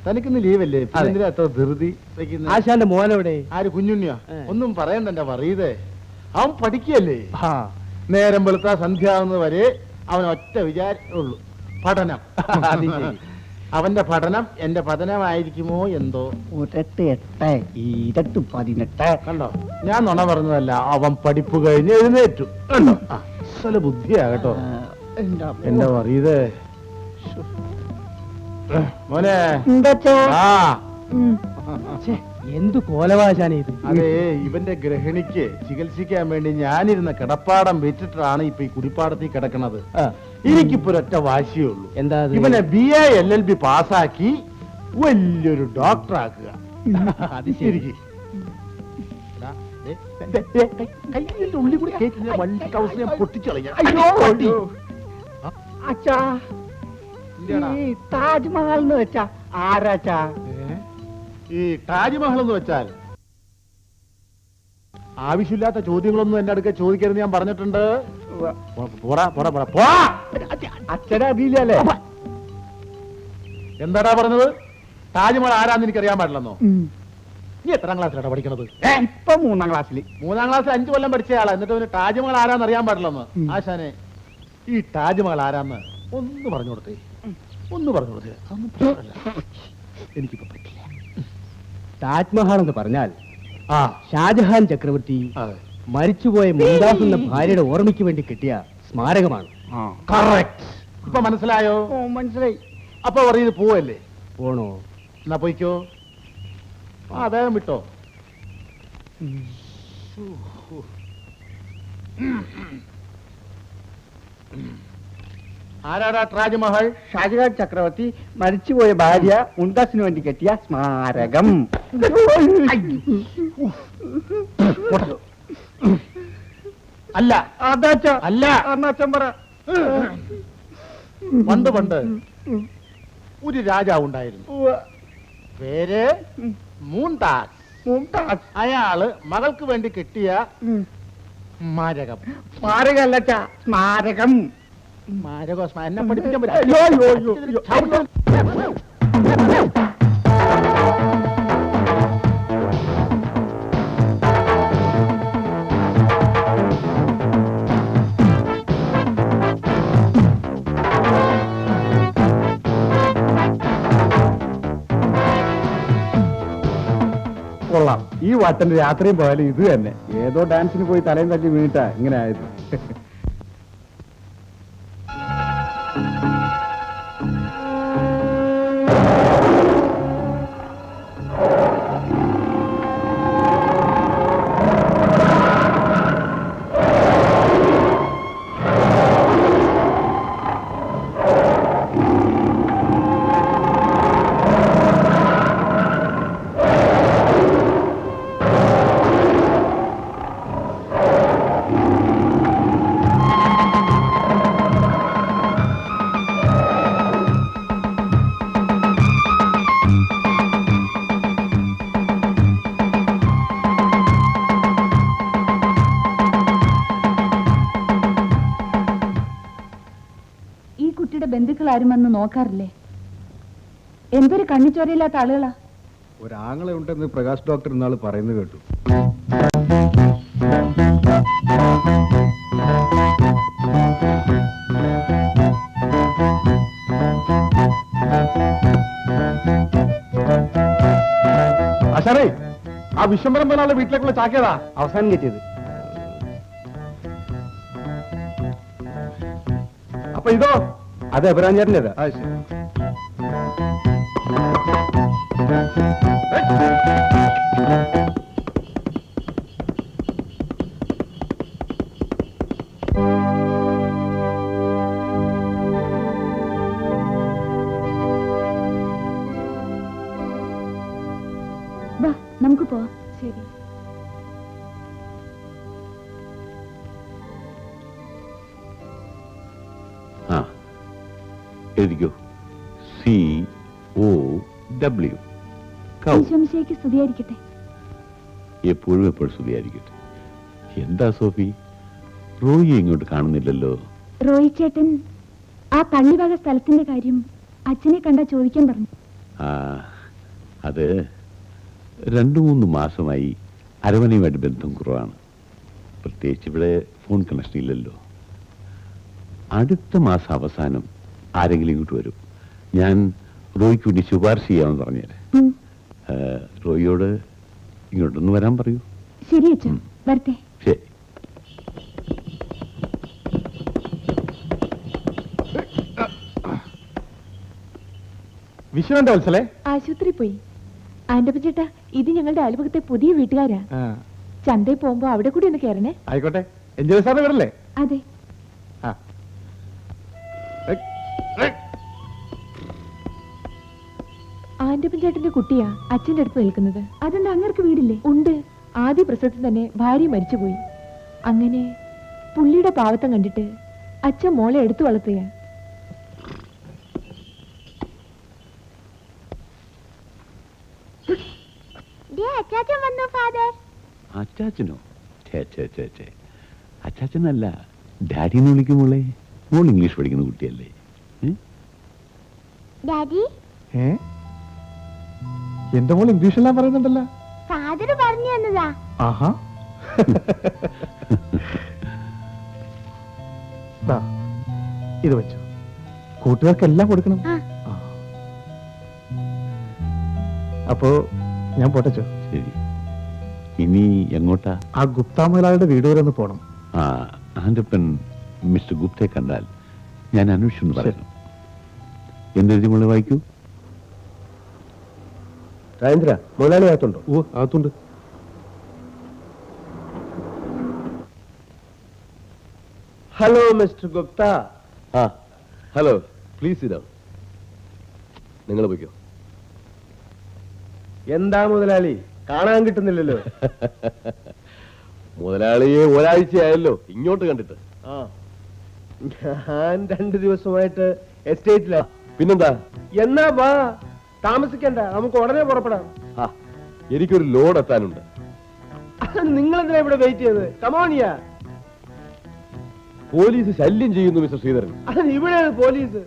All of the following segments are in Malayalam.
തനിക്കിന്ന് ലീവല്ലേ? എന്തിനാ എത്ര ധൃതി? ആശാന്റെ മോനെവിടെ? ആര്? കുഞ്ഞുണ്ണിയാ? ഒന്നും പറയണ്ട എന്റെ പറയതേ. അവൻ പഠിക്കല്ലേ. നേരം വെളുത്ത സന്ധ്യാവുന്നത് വരെ അവൻ ഒറ്റ വിചാരമുള്ളൂ, പഠനം. അവന്റെ പഠനം എന്റെ പതനമായിരിക്കുമോ എന്തോ. 18 കണ്ടോ, ഞാൻ നുണ പറഞ്ഞതല്ല. അവൻ പഠിപ്പ് കഴിഞ്ഞ് എഴുന്നേറ്റു. കണ്ടോ, അസല ബുദ്ധിയാ കേട്ടോ എന്റെ പറയതേ. മോനെ എന്തു കോലവാശാന ഇത്? അതെ, ഇവന്റെ ഗ്രഹിണിക്ക് ചികിത്സിക്കാൻ വേണ്ടി ഞാനിരുന്ന കിടപ്പാടം വെച്ചിട്ടാണ് ഇപ്പൊ ഈ കുടിപ്പാടത്തിൽ കിടക്കണത്. എനിക്കിപ്പോ ഒരൊറ്റ വാശിയേ ഉള്ളൂ. എന്താ? ഇവനെ BA LLB പാസ്സാക്കി വലിയൊരു ഡോക്ടർ ആക്കുക. അത് ശരി. ഉള്ളി കൂടി വണ്ടി കൗസ് ഞാൻ പൊട്ടിച്ചളയാ. അച്ഛാ, ഈ താജ്മഹൽ എന്ന് വെച്ചാ ആരാച്ചാ? ഈ താജ്മഹൽ എന്ന് വെച്ചാൽ ആവശ്യമില്ലാത്ത ചോദ്യങ്ങളൊന്നും എന്റെ അടുക്ക ചോദിക്കരുത് ഞാൻ പറഞ്ഞിട്ടുണ്ട്. അച്ഛനെ അറിയില്ലല്ലേ? എന്താടാ പറഞ്ഞത്? താജ്മഹൽ ആരാന്ന് എനിക്കറിയാൻ പാടില്ലെന്നോ? നീ എത്രാം ക്ലാസ്സിലാണോ പഠിക്കണത്? ഇപ്പൊ 3ാം ക്ലാസ്സിൽ. 3ാം ക്ലാസ്സിൽ 5 കൊല്ലം പഠിച്ചയാളാ. എന്നിട്ട് അവന് താജ്മഹൽ ആരാന്ന് അറിയാൻ പാടില്ലെന്ന്. ആശാനെ, ഈ താജ്മഹൽ ആരാന്ന് ഒന്ന് പറഞ്ഞു കൊടുത്തേ. ഒന്ന് പറഞ്ഞു കൊടുത്തേ. എനിക്കിപ്പോ പറ്റില്ല. താജ്മഹൽ എന്ന് പറഞ്ഞാൽ ഷാജഹാൻ ചക്രവർത്തി മരിച്ചുപോയ മുംതാസ് എന്ന ഭാര്യയുടെ ഓർമ്മയ്ക്ക് വേണ്ടി കിട്ടിയ സ്മാരകമാണ്. ഇപ്പൊ മനസ്സിലായോ? മനസ്സിലായി. അപ്പൊ പറയുന്നത് പോവല്ലേ? പോണോ? എന്നാ പോയിക്കോ. വേഗം വിട്ടോ. ആരാടാ താജ്മഹൽ? ഷാജഹാൻ ചക്രവർത്തി മരിച്ചുപോയ ഭാര്യ മുംതാസിന് വേണ്ടി കെട്ടിയ സ്മാരകം. അല്ല, അല്ല, അച്ഛൻ പറ. പണ്ട് ഒരു രാജാവ് ഉണ്ടായിരുന്നു. പേര് മുംതാസ്. അയാള് മകൾക്ക് വേണ്ടി കെട്ടിയ സ്മാരകം. സ്മാരകമല്ല, സ്മാരകം. എന്നെ പഠിപ്പിക്കാൻ പറ്റില്ല. കൊള്ളാം. ഈ വട്ടന്റെ രാത്രിയും പോയാലും ഇത് തന്നെ. ഏതോ ഡാൻസിന് പോയി തലയും തല്ലി വീണിട്ടാ ഇങ്ങനെ ആയത്. ആരും വന്ന് നോക്കാറില്ലേ? എന്തൊരു കണ്ണിച്ചോരയില്ലാത്ത ആളുകളാ. ഒരാങ്ങളെ ഉണ്ടെന്ന് പ്രകാശ് ഡോക്ടർ ഇന്നാള് പറയുന്നത് കേട്ടു. ആശാനേ, ആ വിശ്വംബരം പോലുള്ള വീട്ടിലേക്കുള്ള ചാക്കേതാ അവസാനം കയറ്റിയത്. അപ്പൊ ഇതോ? അത് എബ്രാഞ്ചേട്ടൻ്റെതാ. നമുക്ക് പോവാം. ശരി. എഴുതിക്കോ. COW. സ്തുതിയായിരിക്കട്ടെ. എപ്പോഴും സ്തുതിയായിരിക്കട്ടെ. എന്താ സോഫി, റോയി ഇങ്ങോട്ട് കാണുന്നില്ലല്ലോ? റോയി ചേട്ടൻ ആ പള്ളിവക സ്ഥലത്തിന്റെ കാര്യം അച്ഛനെ കണ്ടാ ചോദിക്കാൻ പറഞ്ഞു. അത് 2-3 മാസമായി അരമനയുമായിട്ട് ബന്ധം കുറവാണ്. പ്രത്യേകിച്ച് ഇവിടെ ഫോൺ കണക്ഷൻ ഇല്ലല്ലോ. അടുത്ത മാസം അവസാനം ആരെങ്കിലും ഇങ്ങോട്ട് വരും. ഞാൻ റോയ്ക്ക് വേണ്ടി ശുപാർശ ചെയ്യാമെന്ന് പറഞ്ഞേരെ. റോയിയോട് ഇങ്ങോട്ടൊന്ന് വരാൻ പറയൂ. ശരി അച്ഛാ, വരട്ടെ. ശരി. വിശ്വന്റെ വത്സലേ, ആശുപത്രി പോയി. ആന്റപ്പ ചേട്ടാ, ഇത് ഞങ്ങളുടെ അയൽപക്കത്തെ പുതിയ വീട്ടുകാരാ. ചന്തയിൽ പോകുമ്പോ അവിടെ കൂടി ഒന്ന് കയറണേ. ആയിക്കോട്ടെ. എഞ്ചിനീയർ സാറിന് വരല്ലേ? അതെ. ആന്റപ്പൻ ചേട്ടന്റെ കുട്ടിയാ അച്ഛന്റെ അടുത്ത് നിൽക്കുന്നത്. അതെന്താ അങ്ങേർക്ക് വീടില്ലേ? ഉണ്ട്. ആദ്യ പ്രസവത്തിൽ തന്നെ ഭാര്യ മരിച്ചുപോയി. അങ്ങനെ പുള്ളിയുടെ പാവത്തം കണ്ടിട്ട് അച്ഛൻ മോളെ എടുത്തു വളർത്തുക. അച്ചാച്ചനോ? അച്ചാച്ചനല്ല, ഡാഡിന്ന് വിളിക്കുമ്പോളേ. മോൾ ഇംഗ്ലീഷ് പഠിക്കുന്ന കുട്ടിയല്ലേ? എന്റെ മോൾ ഇംഗ്ലീഷെല്ലാം പറയുന്നുണ്ടല്ലോ. ഫാദർ പറഞ്ഞു തന്നതാ. ആഹാ. ഇത് വെച്ചോ, കൂട്ടുകാർക്കെല്ലാം കൊടുക്കണം. അപ്പോ ഞാൻ പോട്ടച്ചോ. ശരി. ഇനി എങ്ങോട്ടാ? ആ ഗുപ്ത മുതലാളിയുടെ വീട് വരെ ഒന്ന് പോണം. ആന്റപ്പൻ മിസ്റ്റർ ഗുപ്തയെ കണ്ടാൽ ഞാൻ അന്വേഷിച്ചു പറയണം. എന്തെഴുതി മോളെ വായിക്കൂ. രാജേന്ദ്ര, മുതലാളി അകത്തുണ്ടോ? ഓ, അകത്തുണ്ട്. Hello mister Gupta. Hello, please ഇതാണ്. നിങ്ങൾ പോയിക്കോ. എന്താ മുതലാളി, കാണാൻ കിട്ടുന്നില്ലല്ലോ? മുതലാളിയെ ഒരാഴ്ചയായല്ലോ ഇങ്ങോട്ട് കണ്ടിട്ട്. ഞാൻ 2 ദിവസമായിട്ട് എസ്റ്റേറ്റിലാ. പിന്നെന്താ? എന്നാ വാ, താമസിക്കണ്ട, നമുക്ക് ഉടനെ പുറപ്പെടാം. എനിക്കൊരു ലോഡ് എത്താനുണ്ട്. നിങ്ങൾ എന്തിനാ ഇവിടെ വെയിറ്റ് ചെയ്തത്? കമോണിയാ. പോലീസ് ശല്യം ചെയ്യുന്നു മിസ്റ്റർ ശ്രീധരൻ. ഇവിടെ പോലീസ്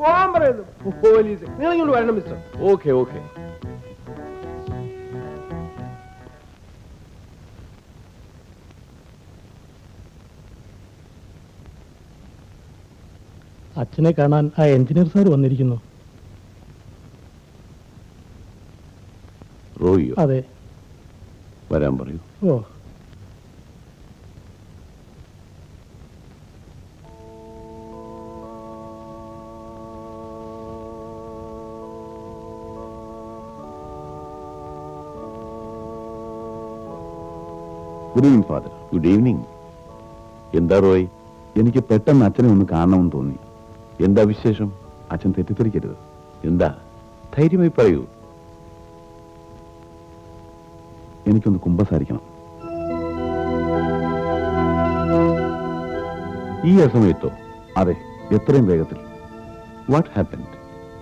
പോകാൻ പറയുന്നു. പോലീസ്, നിങ്ങൾ ഇങ്ങോട്ട് വരണം മിസ്റ്റർ. Okay okay. അച്ഛനെ കാണാൻ ആ എഞ്ചിനീയർ സാർ വന്നിരിക്കുന്നു. റോയിയോ? അതെ. വരാൻ പറയൂ. ഓ. Good evening father. Good evening. എന്താ റോയ്? എനിക്ക് പെട്ടെന്ന് അച്ഛനെ ഒന്ന് കാണണമെന്ന് തോന്നി. എന്താ വിശേഷം? അച്ഛൻ തെറ്റിദ്ധരിക്കരുത്. എന്താ? ധൈര്യമായി പറയൂ. എനിക്കൊന്ന് കുമ്പസാരിക്കണം. ഈ അസമയത്തോ? അതെ, എത്രയും വേഗത്തിൽ. What happened?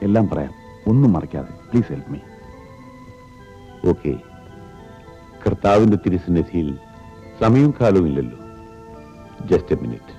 എല്ലാം പറയാം, ഒന്നും മറക്കാതെ. Please help me. ഓക്കെ. കർത്താവിന്റെ തിരുസന്നിധിയിൽ സമയവും കാലവും ഇല്ലല്ലോ. Just A minute.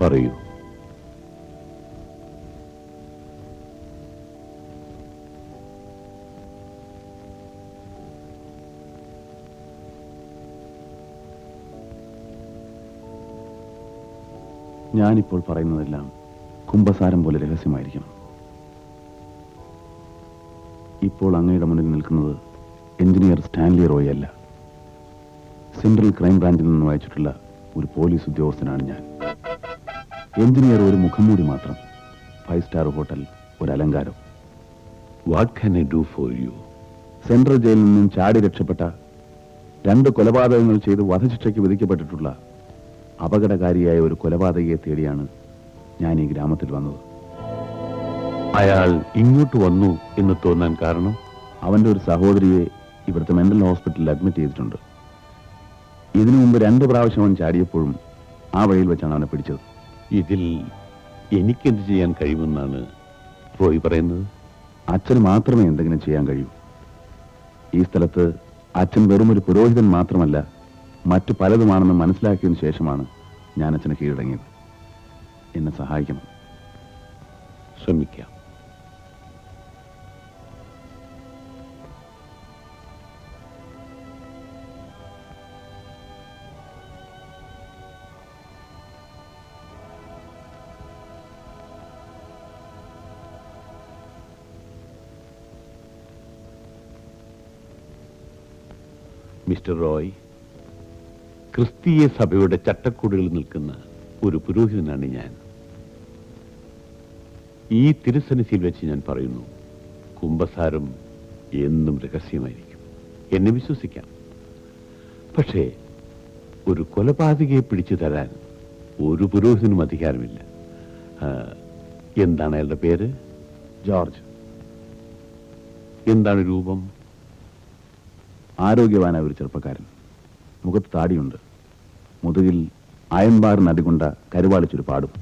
പറയൂ. ഞാനിപ്പോൾ പറയുന്നതെല്ലാം കുംഭസാരം പോലെ രഹസ്യമായിരിക്കണം. ഇപ്പോൾ അങ്ങയുടെ മുന്നിൽ നിൽക്കുന്നത് എഞ്ചിനീയർ സ്റ്റാൻലി റോയ് അല്ല. സെൻട്രൽ ക്രൈം ബ്രാഞ്ചിൽ നിന്ന് വായിച്ചിട്ടുള്ള ഒരു പോലീസ് ഉദ്യോഗസ്ഥനാണ് ഞാൻ. എഞ്ചിനീയർ ഒരു മുഖംമൂടി മാത്രം. 5 സ്റ്റാർ ഹോട്ടൽ ഒരു അലങ്കാരം. What can I do for you? Central ജയിലിൽ നിന്നും ചാടി രക്ഷപ്പെട്ട 2 കൊലപാതകങ്ങൾ ചെയ്ത് വധശിക്ഷയ്ക്ക് വിധിക്കപ്പെട്ടിട്ടുള്ള അപകടകാരിയായ ഒരു കൊലപാതകയെ തേടിയാണ് ഞാൻ ഈ ഗ്രാമത്തിൽ വന്നത്. അയാൾ ഇങ്ങോട്ട് വന്നു എന്ന് തോന്നാൻ കാരണം? അവന്റെ ഒരു സഹോദരിയെ ഇവിടുത്തെ മെന്റൽ ഹോസ്പിറ്റലിൽ അഡ്മിറ്റ് ചെയ്തിട്ടുണ്ട്. ഇതിനു മുമ്പ് 2 പ്രാവശ്യം അവൻ ചാടിയപ്പോഴും ആ വഴിയിൽ വെച്ചാണ് അവനെ പിടിച്ചത്. ഇതിൽ എനിക്കെന്ത് ചെയ്യാൻ കഴിയുമെന്നാണ് റോയ് പറയുന്നത്? അച്ഛന് മാത്രമേ എന്തെങ്കിലും ചെയ്യാൻ കഴിയൂ. ഈ സ്ഥലത്ത് അച്ഛൻ വെറും ഒരു പുരോഹിതൻ മാത്രമല്ല, മറ്റു പലതുമാണെന്ന് മനസ്സിലാക്കിയതിനു ശേഷമാണ് ഞാൻ അച്ഛനെ കീഴടങ്ങിയത്. എന്നെ സഹായിക്കണം. ശ്രമിക്കാം. മിസ്റ്റർ റോയ്, ക്രിസ്തീയ സഭയുടെ ചട്ടക്കൂടുകളിൽ നിൽക്കുന്ന ഒരു പുരോഹിതനാണ് ഞാൻ. ഈ തിരുസന്നിധിയിൽ വെച്ച് ഞാൻ പറയുന്നു, കുംഭസാരം എന്നും രഹസ്യമായിരിക്കും. എന്നെ വിശ്വസിക്കാം. പക്ഷേ ഒരു കൊലപാതകയെ പിടിച്ചു തരാൻ ഒരു പുരോഹിതനും അധികാരമില്ല. എന്താണ് അയാളുടെ പേര്? ജോർജ്. എന്താണ് രൂപം? ആരോഗ്യവാനായ ഒരു ചെറുപ്പക്കാരൻ. മുഖത്ത് താടിയുണ്ട്. മുതുകിൽ അയൺബാർ നടികൊണ്ട കരുവാളിച്ചൊരു പാടും.